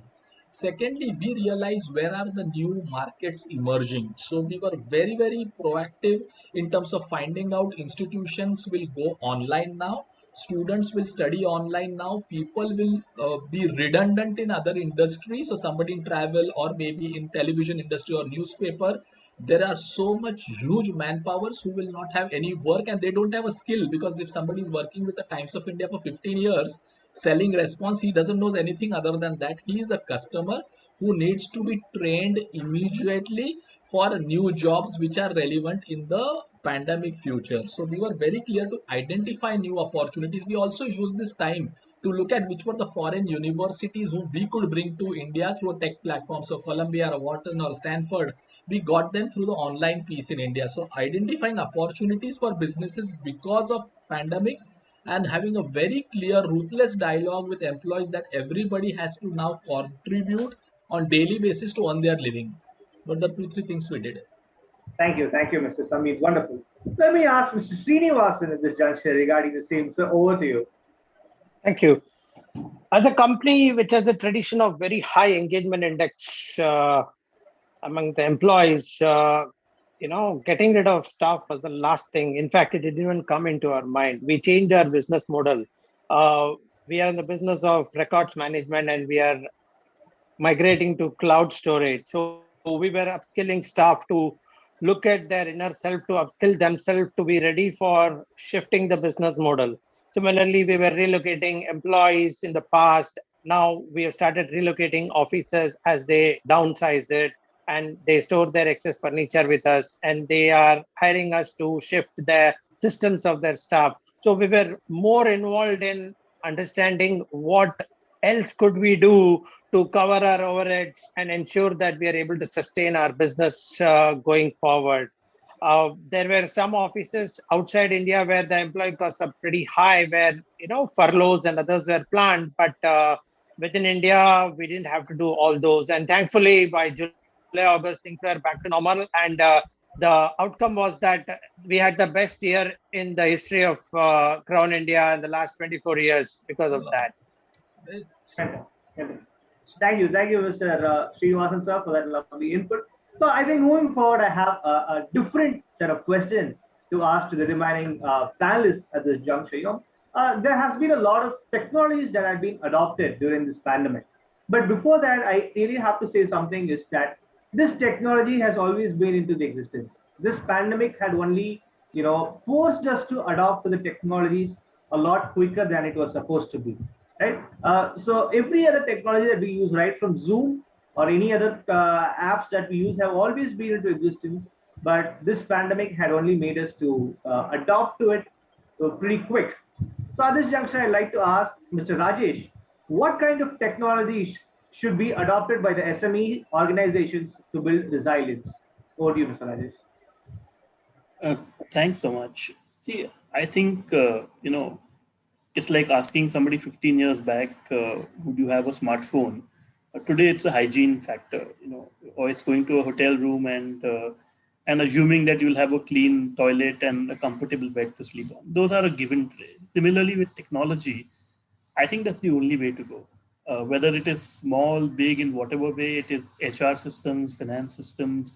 Secondly, we realized where are the new markets emerging. So we were very, very proactive in terms of finding out institutions will go online now. Students will study online now. People will be redundant in other industries. So somebody in travel or maybe in television industry or newspaper, there are so much huge manpowers who will not have any work and they don't have a skill, because if somebody is working with the Times of India for 15 years, selling response, he doesn't know anything other than that. He is a customer who needs to be trained immediately for new jobs which are relevant in the pandemic future. So we were very clear to identify new opportunities. We also used this time to look at which were the foreign universities whom we could bring to India through a tech platform. So Columbia or Wharton or Stanford, we got them through the online piece in India. So identifying opportunities for businesses because of pandemics and having a very clear, ruthless dialogue with employees that everybody has to now contribute on daily basis to earn their living. But the two, three things we did. Thank you, Mr. Samir. Wonderful. Let me ask Mr. Srinivas at this juncture regarding the same. So over to you. Thank you. As a company which has a tradition of very high engagement index among the employees, getting rid of staff was the last thing. In fact, it didn't even come into our mind. We changed our business model. We are in the business of records management, and we are migrating to cloud storage. So we were upskilling staff to look at their inner self, to upskill themselves to be ready for shifting the business model. Similarly, we were relocating employees in the past. Now we have started relocating offices as they downsize it, and they store their excess furniture with us, and they are hiring us to shift the systems of their staff. So we were more involved in understanding what else could we do to cover our overheads and ensure that we are able to sustain our business going forward. There were some offices outside India where the employee costs are pretty high, where furloughs and others were planned. But within India, we didn't have to do all those. And thankfully, by July, August, things were back to normal. And the outcome was that we had the best year in the history of Crown India in the last 24 years because of that. Thank you, Mr. Srinivasan sir, for that lovely input. So I think moving forward, I have a different set of questions to ask to the remaining panelists at this juncture. There has been a lot of technologies that have been adopted during this pandemic. But before that, I really have to say something is that this technology has always been into the existence. This pandemic had only, forced us to adopt to the technologies a lot quicker than it was supposed to be, right? So every other technology that we use, right from Zoom or any other apps that we use, have always been into existence. But this pandemic had only made us to adopt to it pretty quick. So at this juncture, I'd like to ask Mr. Rajesh, what kind of technologies should be adopted by the SME organizations to build resilience? Over to you, Mr. Rajesh. Thanks so much. See, I think, it's like asking somebody 15 years back, would you have a smartphone? Today, it's a hygiene factor, or it's going to a hotel room and assuming that you'll have a clean toilet and a comfortable bed to sleep on. Those are a given trade. Similarly, with technology, I think that's the only way to go. Whether it is small, big, in whatever way, it is HR systems, finance systems.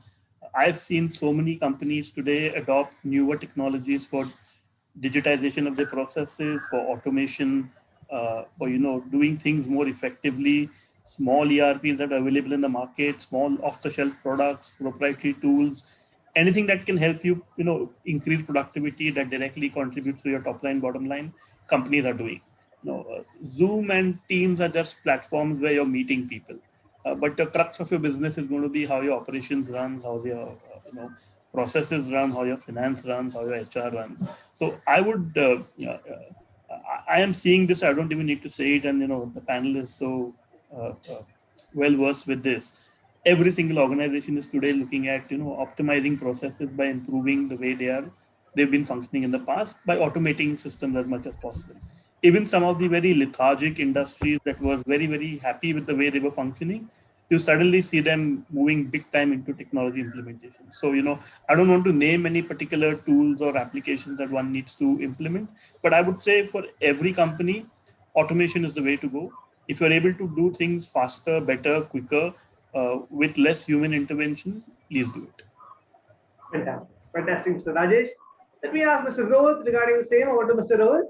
I've seen so many companies today adopt newer technologies for digitization of their processes, for automation, for doing things more effectively. Small ERPs that are available in the market, small off-the-shelf products, proprietary tools, anything that can help you, increase productivity that directly contributes to your top line, bottom line. Companies are doing. Zoom and Teams are just platforms where you're meeting people. But the crux of your business is going to be how your operations runs, how your processes run, how your finance runs, how your HR runs. So I would, I am seeing this. I don't even need to say it, and the panel is so well versed with this. Every single organization is today looking at optimizing processes by improving the way they've been functioning in the past, by automating systems as much as possible. Even some of the very lethargic industries that were very, very happy with the way they were functioning, you suddenly see them moving big time into technology implementation. So, I don't want to name any particular tools or applications that one needs to implement, but I would say for every company, automation is the way to go. If you're able to do things faster, better, quicker, with less human intervention, please do it. Fantastic, Mr. Rajesh. Let me ask Mr. Rohit regarding the same. Over to Mr. Rohit.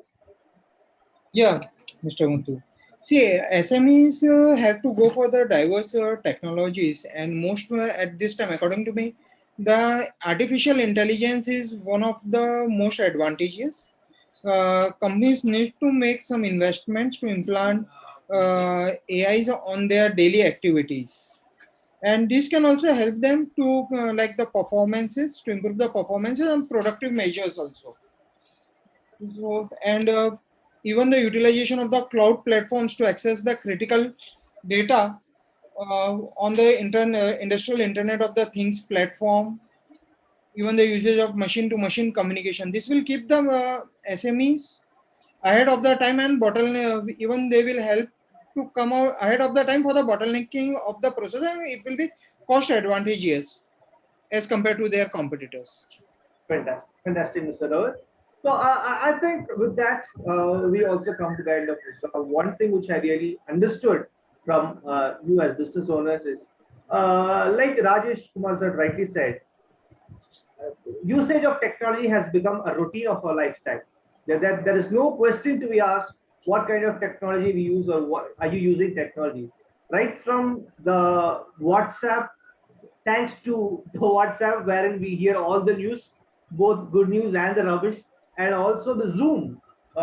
Yeah, Mr. Muthu. See, SMEs have to go for the diverse technologies, and most at this time, according to me, the artificial intelligence is one of the most advantageous. Companies need to make some investments to implant AIs on their daily activities. and this can also help them to like the performances, to improve the performances and productive measures also. So, and even the utilization of the cloud platforms to access the critical data on the industrial internet of the things platform, even the usage of machine to machine communication, this will keep the SMEs ahead of the time, and even they will help to come out ahead of the time for the bottlenecking of the process, and it will be cost advantageous as compared to their competitors. Fantastic, fantastic, Mr. Rohit. So I think with that, we also come to the end of this. So one thing which I really understood from you as business owners is, like Rajesh Kumar sir rightly said, usage of technology has become a routine of our lifestyle. There is no question to be asked what kind of technology we use or what are you using technology. Right from the WhatsApp, thanks to the WhatsApp, wherein we hear all the news, both good news and the rubbish, and also the Zoom,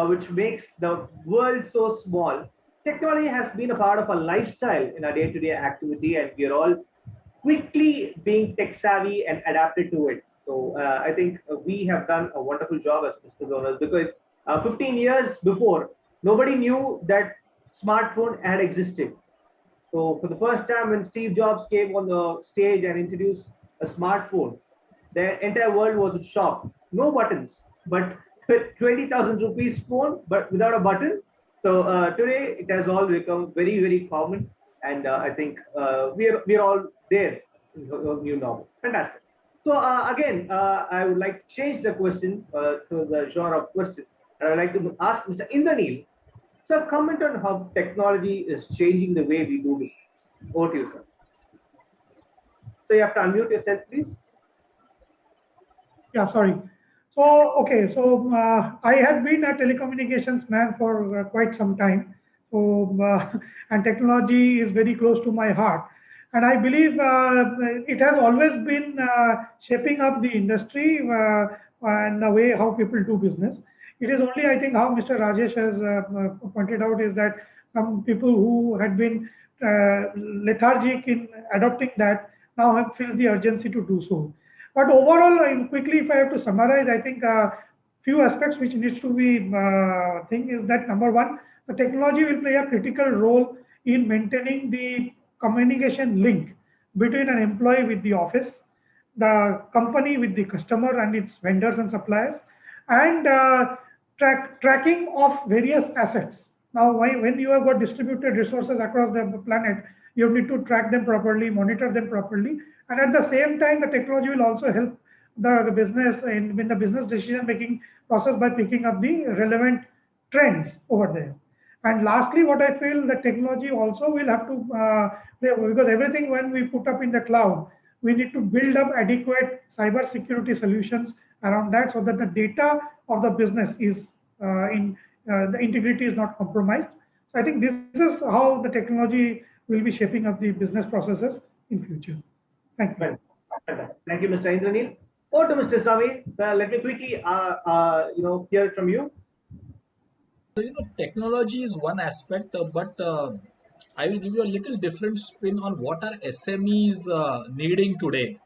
which makes the world so small. Technology has been a part of our lifestyle in our day-to-day activity, and we are all quickly being tech savvy and adapted to it. So I think we have done a wonderful job as business owners, because 15 years before, nobody knew that smartphone had existed. So for the first time, when Steve Jobs came on the stage and introduced a smartphone, the entire world was shocked. No buttons, but 20,000 rupees phone, but without a button. So today it has all become very, very common, and I think we're all there in the new normal. Fantastic. So again, I would like to change the question to the genre of question. And I'd like to ask Mr. Indraneel, sir, comment on how technology is changing the way we do business. Over to you, sir. So you have to unmute yourself, please. Yeah, sorry. So, okay, so I have been a telecommunications man for quite some time. So, and technology is very close to my heart. And I believe it has always been shaping up the industry and the way how people do business. It is only, I think, how Mr. Rajesh has pointed out is that some people who had been lethargic in adopting that now have feels the urgency to do so. But overall, quickly, if I have to summarize, I think few aspects which needs to be thing is that number one, the technology will play a critical role in maintaining the communication link between an employee with the office, the company with the customer and its vendors and suppliers, and tracking of various assets. Now, when you have got distributed resources across the planet, you need to track them properly, monitor them properly, and at the same time, the technology will also help the business in the business decision making process by picking up the relevant trends over there. And lastly, what I feel the technology also will have to because everything when we put up in the cloud, we need to build up adequate cyber security solutions around that so that the data of the business is in the integrity is not compromised. So I think this is how the technology will be shaping up the business processes in future. Thank you. Thank you, Mr. Indraneel. Over to Mr. Samir. Let me quickly, hear from you. So, technology is one aspect, but I will give you a little different spin on what are SMEs needing today.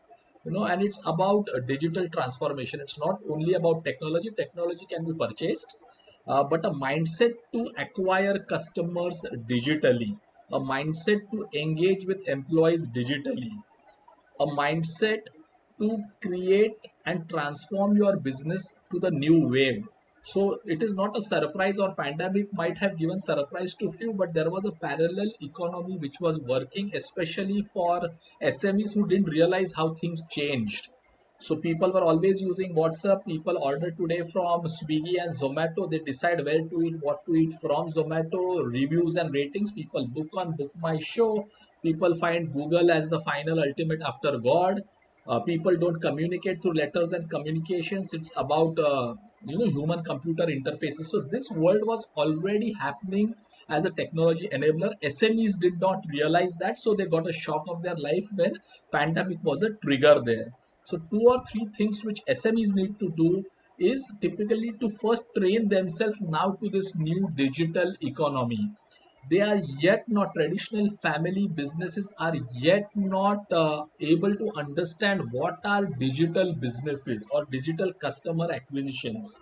And it's about digital transformation. It's not only about technology. Technology can be purchased, but a mindset to acquire customers digitally, a mindset to engage with employees digitally, a mindset to create and transform your business to the new wave. So it is not a surprise, or pandemic might have given surprise to few, but there was a parallel economy which was working, especially for SMEs who didn't realize how things changed. So people were always using WhatsApp. People order today from Swiggy and Zomato. They decide where to eat, what to eat from Zomato, reviews and ratings. People book on Book My Show. People find Google as the final ultimate after God. People don't communicate through letters and communications. It's about human computer interfaces. So this world was already happening as a technology enabler. SMEs did not realize that, so they got a shock of their life when pandemic was a trigger there. So 2 or 3 things which SMEs need to do is typically to first train themselves now to this new digital economy. they are yet not, traditional family businesses are yet not able to understand what are digital businesses or digital customer acquisitions.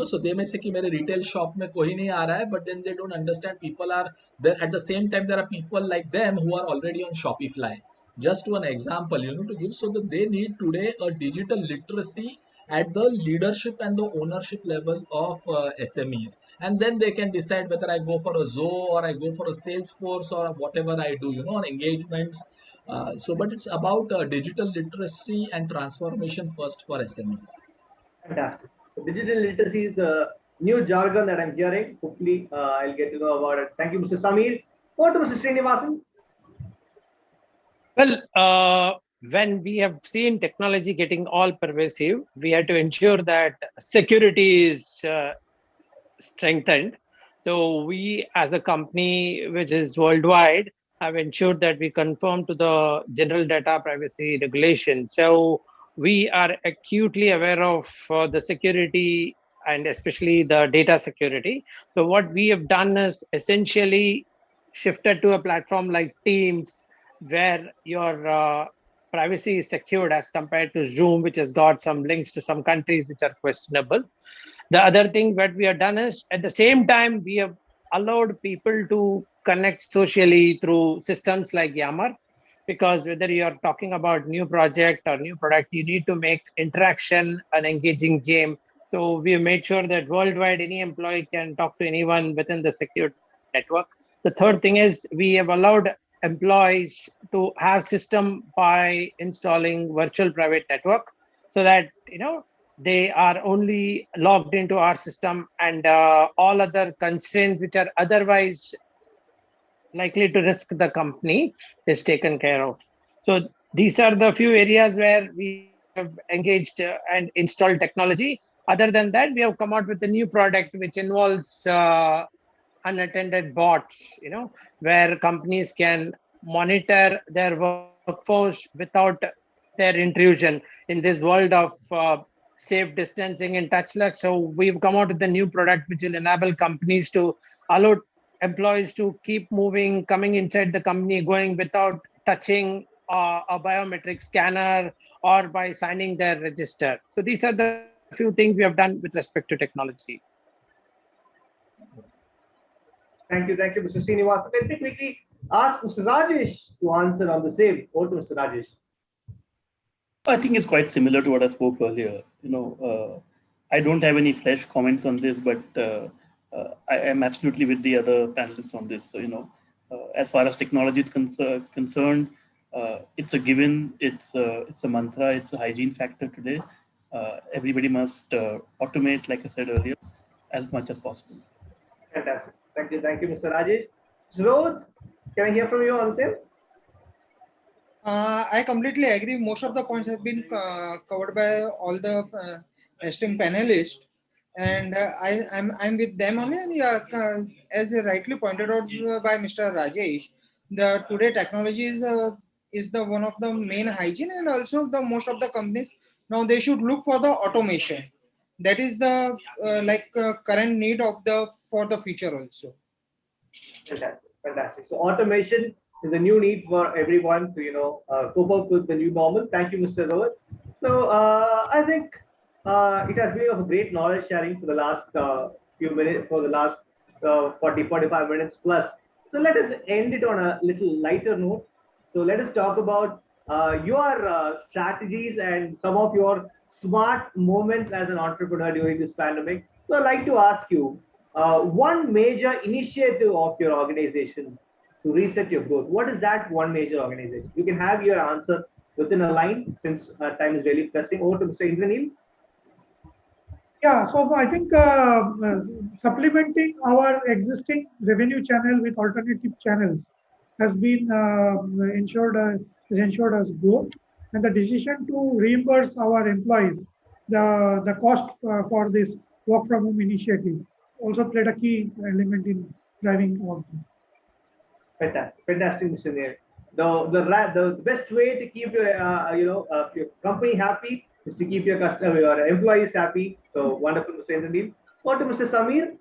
So they may say कि मेरे retail shop में कोई नहीं आ रहा है, but then they don't understand people are there. At the same time, there are people like them who are already on Shopify. Just one example, to give, so that they need today a digital literacy at the leadership and the ownership level of SMEs, and then they can decide whether I go for a Zoho or I go for a Salesforce or whatever I do, on engagements. But it's about digital literacy and transformation first for SMEs. Fantastic. So digital literacy is a new jargon that I'm hearing. Hopefully, I'll get to know about it. Thank you, Mr. Samir. Over to Mr. Srinivasan. Well, when we have seen technology getting all pervasive, we had to ensure that security is strengthened. So we, as a company which is worldwide, have ensured that we conform to the general data privacy regulation. So we are acutely aware of the security and especially the data security. So what we have done is essentially shifted to a platform like Teams, where your privacy is secured as compared to Zoom, which has got some links to some countries which are questionable. The other thing that we have done is, at the same time, we have allowed people to connect socially through systems like Yammer, because whether you are talking about new project or new product, you need to make interaction an engaging game. So we have made sure that worldwide, any employee can talk to anyone within the secure network. The third thing is, we have allowed employees to have system by installing virtual private network, so that they are only logged into our system, and all other constraints which are otherwise likely to risk the company is taken care of. So these are the few areas where we have engaged and installed technology. Other than that, we have come out with a new product which involves unattended bots, where companies can monitor their workforce without their intrusion in this world of safe distancing and touchless. So we've come out with a new product which will enable companies to allow employees to keep moving, coming inside the company, going without touching a biometric scanner or by signing their register. So these are the few things we have done with respect to technology. Thank you, Mr. Srinivasan. Let me quickly ask Mr. Rajesh to answer on the same. Over to Mr. Rajesh. I think it's quite similar to what I spoke earlier. I don't have any fresh comments on this, but I am absolutely with the other panelists on this. So, as far as technology is concerned, it's a given, it's a mantra, it's a hygiene factor today. Everybody must automate, like I said earlier, as much as possible. Fantastic. Thank you, Mr. Rajesh. Rohit, can I hear from you on the same? I completely agree. Most of the points have been covered by all the esteemed panelists, and I'm with them only. And as rightly pointed out by Mr. Rajesh, the today technology is the one of the main hygiene, and also the most of the companies now they should look for the automation. That is the current need of for the future also. Fantastic. So automation is a new need for everyone to cope up with the new normal. Thank you, Mr. Rohit. So I think it has been of a great knowledge sharing for the last few minutes, for the last 45 minutes plus. So let us end it on a little lighter note. So let us talk about your strategies and some of your smart moments as an entrepreneur during this pandemic. So I'd like to ask you, one major initiative of your organization to reset your growth. What is that one major organization? You can have your answer within a line, since time is really pressing. Over to Mr. Indraneel. Yeah, so I think supplementing our existing revenue channel with alternative channels has been ensured as growth, and the decision to reimburse our employees the cost for this work from home initiative also played a key element in driving our growth. Fantastic, Mr. Nair. The best way to keep your company happy is to keep your employees happy. So wonderful, Mr. Indraneel. Over to Mr. Samir.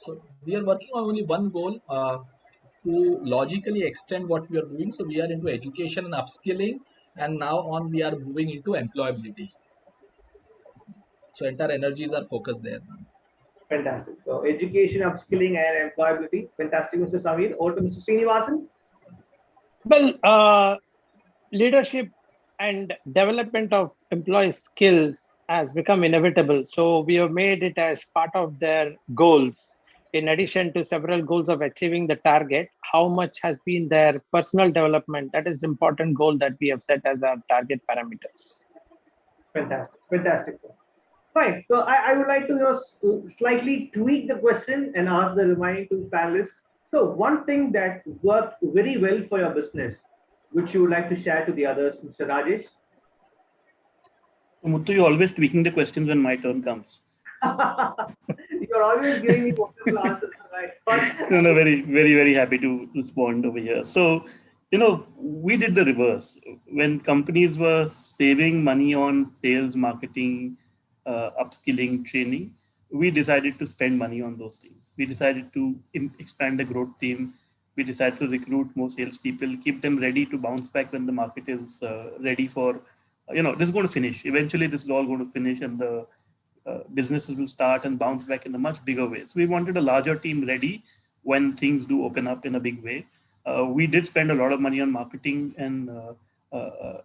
So we are working on only one goal to logically extend what we are doing. So we are into education and upskilling, and now on we are moving into employability. So entire energies are focused there. Fantastic. So education, upskilling, and employability. Fantastic, Mr. Samir. Over to Mr. Srinivasan. Well, leadership and development of employee skills has become inevitable. So we have made it as part of their goals. In addition to several goals of achieving the target, how much has been their personal development? That is the important goal that we have set as our target parameters. Fantastic. Fantastic. Sir. Fine. So I would like to slightly tweak the question and ask the remaining two panelists. So one thing that worked very well for your business, which you would like to share to the others, Mr. Rajesh? Muthu, you're always tweaking the questions when my turn comes. You're always giving me wonderful answers, right? No, very happy to respond over here. So, we did the reverse. When companies were saving money on sales, marketing, upskilling, training, we decided to spend money on those things. We decided to expand the growth team. We decided to recruit more salespeople, keep them ready to bounce back when the market is ready for, this is going to finish. Eventually, this is all going to finish, and the businesses will start and bounce back in a much bigger way. So we wanted a larger team ready when things do open up in a big way. We did spend a lot of money on marketing, and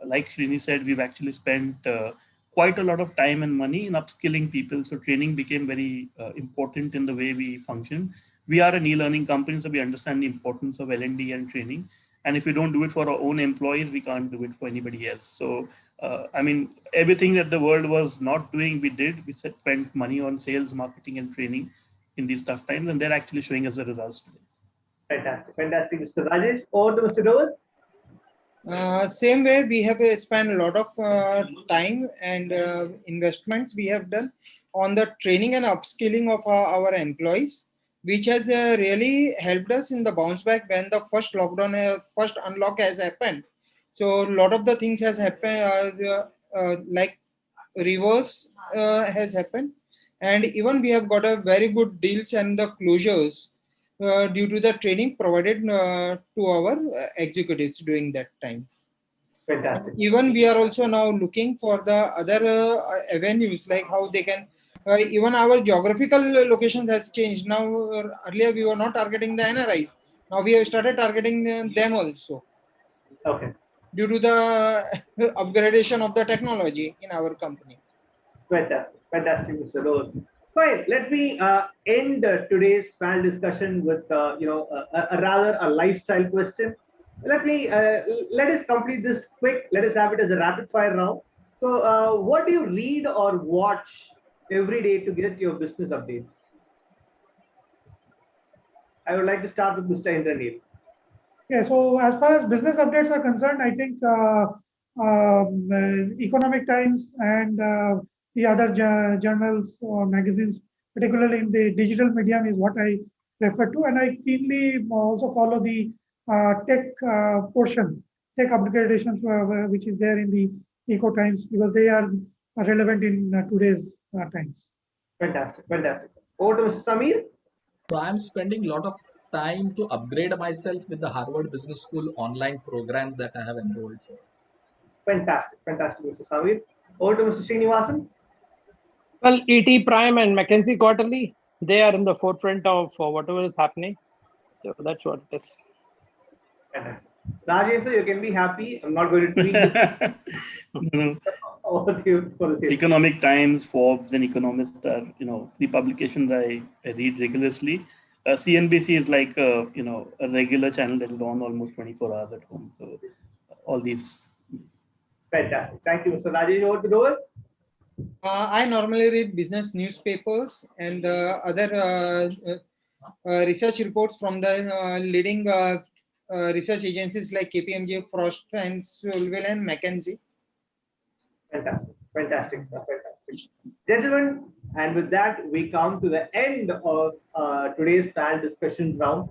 like Srini said, we've actually spent quite a lot of time and money in upskilling people. So training became very important in the way we function. We are an e-learning company, so we understand the importance of L&D and training. And if we don't do it for our own employees, we can't do it for anybody else. So, everything that the world was not doing, we did. We spent money on sales, marketing, and training in these tough times, and they're actually showing us the results today. Fantastic, fantastic, Mr. Rajesh. Over to Mr. Rohit. Same way, we have spent a lot of time and investments we have done on the training and upskilling of our employees, which has really helped us in the bounce back when the first lockdown, first unlock has happened. So a lot of the things has happened, like reverse has happened, and even we have got a very good deals and the closures due to the training provided to our executives during that time. Fantastic. Even we are also now looking for the other avenues, like how they can, even our geographical locations has changed. Now, earlier we were not targeting the NRIs. Now we have started targeting them also. Okay. Due to the upgradation of the technology in our company. Fantastic, fantastic, Mr. Rohit. Fine. Let me end today's panel discussion with a rather a lifestyle question. Let us complete this quick. Let us have it as a rapid fire round. So, what do you read or watch every day to get your business updates? I would like to start with Mr. Indraneel. Yeah, so as far as business updates are concerned, I think Economic Times and the other journals or magazines, particularly in the digital medium, is what I refer to. And I keenly also follow the tech portions, tech upgradations, which is there in the Eco Times, because they are relevant in today's times. Fantastic, fantastic. Over to Mr. Samir. So I'm spending a lot of time to upgrade myself with the Harvard Business School online programs that I have enrolled for. Fantastic, fantastic, Mr. Samir. Over to Mr. Srinivasan. Well, ET Prime and McKinsey Quarterly, they are in the forefront of whatever is happening. So that's what it is. Fantastic. Rajesh, you can be happy. I'm not going to tweet this. Economic Times, Forbes, and Economist are, the publications I read rigorously. CNBC is like, a regular channel that is on almost 24 hours at home. So all these. Fantastic. Thank you, Mr. Rajesh. Over to Rohit. I normally read business newspapers and other research reports from the leading research agencies like KPMG, Frost and Sullivan, and McKinsey. Fantastic, fantastic, fantastic. Gentlemen, and with that, we come to the end of today's panel discussion round.